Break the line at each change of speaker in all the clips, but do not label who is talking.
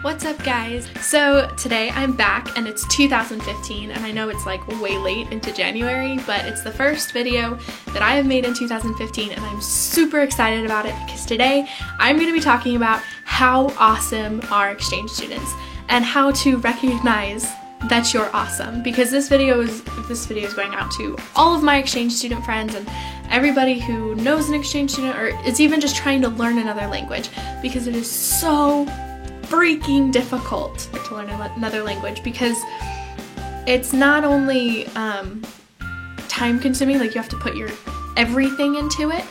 What's up, guys? So today I'm back and it's 2015 and I know it's like way late into January, but it's the first video that I have made in 2015 and I'm super excited about it because today I'm going to be talking about how awesome are exchange students and how to recognize that you're awesome, because this video is going out to all of my exchange student friends and everybody who knows an exchange student or is even just trying to learn another language, because it is so freaking difficult to learn another language, because it's not only time consuming, like you have to put your everything into it,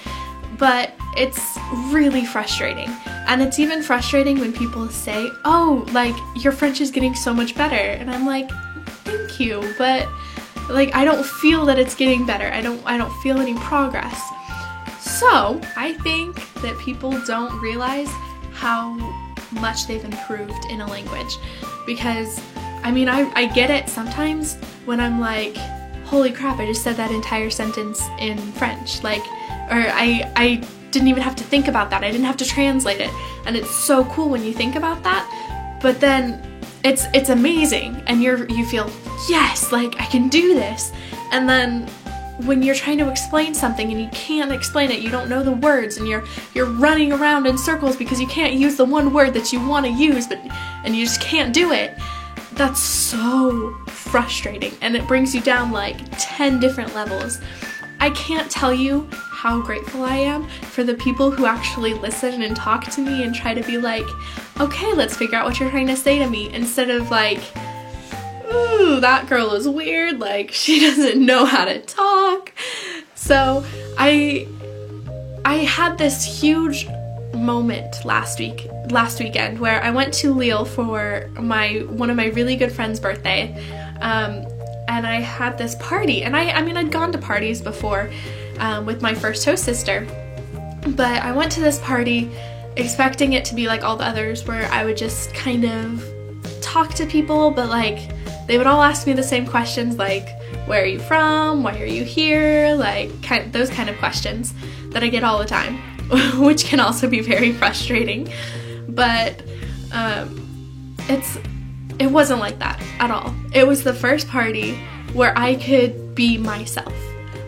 but it's really frustrating. And it's even frustrating when people say, oh, like, your French is getting so much better. And I'm like, thank you, but like, I don't feel that it's getting better. I don't feel any progress. So I think that people don't realize how much they've improved in a language, because I mean, I get it sometimes when I'm like, holy crap, I just said that entire sentence in French, like, or I didn't even have to think about that, I didn't have to translate it, and it's so cool when you think about that. But then it's amazing and you feel, yes, like I can do this. And then when you're trying to explain something and you can't explain it, you don't know the words, and you're running around in circles because you can't use the one word that you want to use, and you just can't do it. That's so frustrating, and it brings you down like 10 different levels. I can't tell you how grateful I am for the people who actually listen and talk to me and try to be like, okay, let's figure out what you're trying to say to me, instead of like, ooh, that girl is weird, like she doesn't know how to talk. So I had this huge moment last weekend where I went to Lille for one of my really good friend's birthday, and I had this party, and I mean, I'd gone to parties before with my first host sister, but I went to this party expecting it to be like all the others, where I would just kind of talk to people, but like they would all ask me the same questions, like, where are you from? Why are you here? Like, those kind of questions that I get all the time, which can also be very frustrating. But it wasn't like that at all. It was the first party where I could be myself,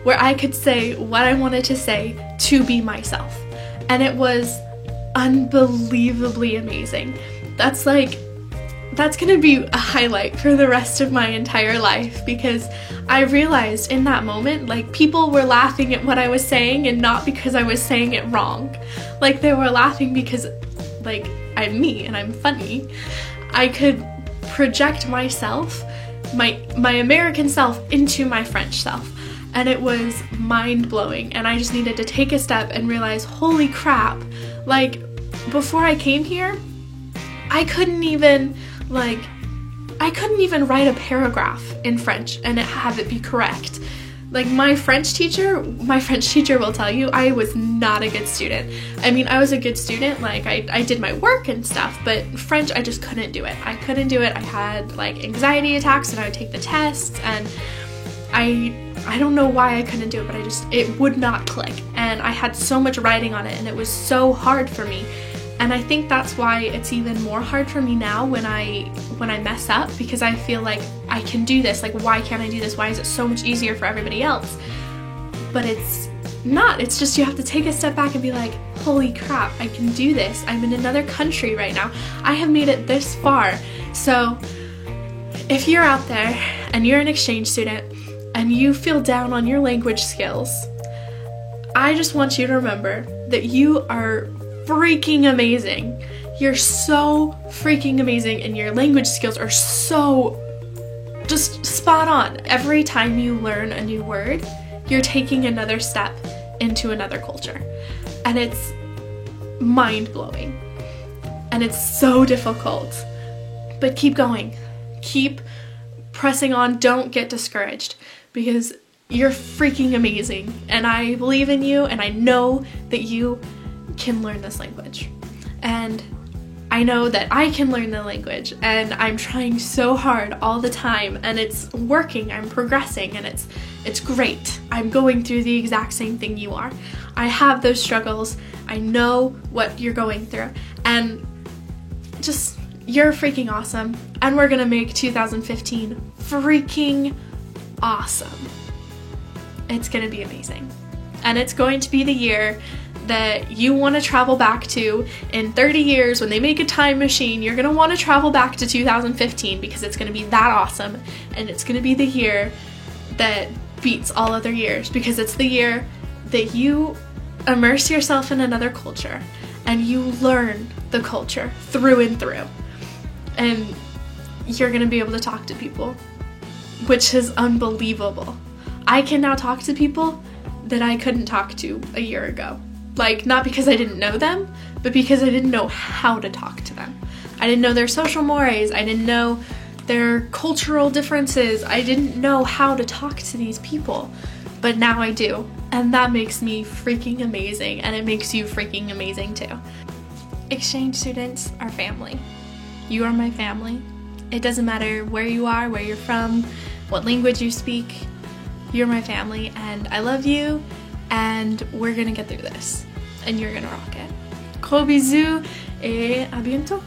where I could say what I wanted to say to be myself. And it was unbelievably amazing. That's gonna be a highlight for the rest of my entire life, because I realized in that moment, like, people were laughing at what I was saying, and not because I was saying it wrong. Like, they were laughing because, like, I'm me and I'm funny. I could project myself, my American self, into my French self, and it was mind-blowing. And I just needed to take a step and realize, holy crap, like, before I came here, I couldn't even write a paragraph in French and have it be correct. Like, my French teacher will tell you I was not a good student. I mean, I was a good student, like, I did my work and stuff, but French, I just couldn't do it. I couldn't do it. I had, like, anxiety attacks, and I would take the tests, and I don't know why I couldn't do it, but it would not click. And I had so much writing on it, and it was so hard for me. And I think that's why it's even more hard for me now when I mess up, because I feel like I can do this. Like, why can't I do this? Why is it so much easier for everybody else? But it's not. It's just, you have to take a step back and be like, holy crap, I can do this. I'm in another country right now. I have made it this far. So if you're out there and you're an exchange student and you feel down on your language skills, I just want you to remember that you are freaking amazing. You're so freaking amazing, and your language skills are so just spot on. Every time you learn a new word, you're taking another step into another culture, and it's mind-blowing, and it's so difficult. But keep going, keep pressing on, don't get discouraged, because you're freaking amazing, and I believe in you, and I know that you can learn this language, and I know that I can learn the language, and I'm trying so hard all the time, and it's working. I'm progressing, and it's great. I'm going through the exact same thing you are. I have those struggles. I know what you're going through, and just you're freaking awesome, and we're gonna make 2015 freaking awesome. It's gonna be amazing. And it's going to be the year that you want to travel back to in 30 years. When they make a time machine, you're gonna want to travel back to 2015 because it's gonna be that awesome, and it's gonna be the year that beats all other years, because it's the year that you immerse yourself in another culture and you learn the culture through and through, and you're gonna be able to talk to people, which is unbelievable. I can now talk to people that I couldn't talk to a year ago. Like, not because I didn't know them, but because I didn't know how to talk to them. I didn't know their social mores, I didn't know their cultural differences, I didn't know how to talk to these people. But now I do, and that makes me freaking amazing, and it makes you freaking amazing too. Exchange students are family. You are my family. It doesn't matter where you are, where you're from, what language you speak. You're my family, and I love you, and we're gonna get through this, and you're gonna rock it. Gros bisous, et à bientôt!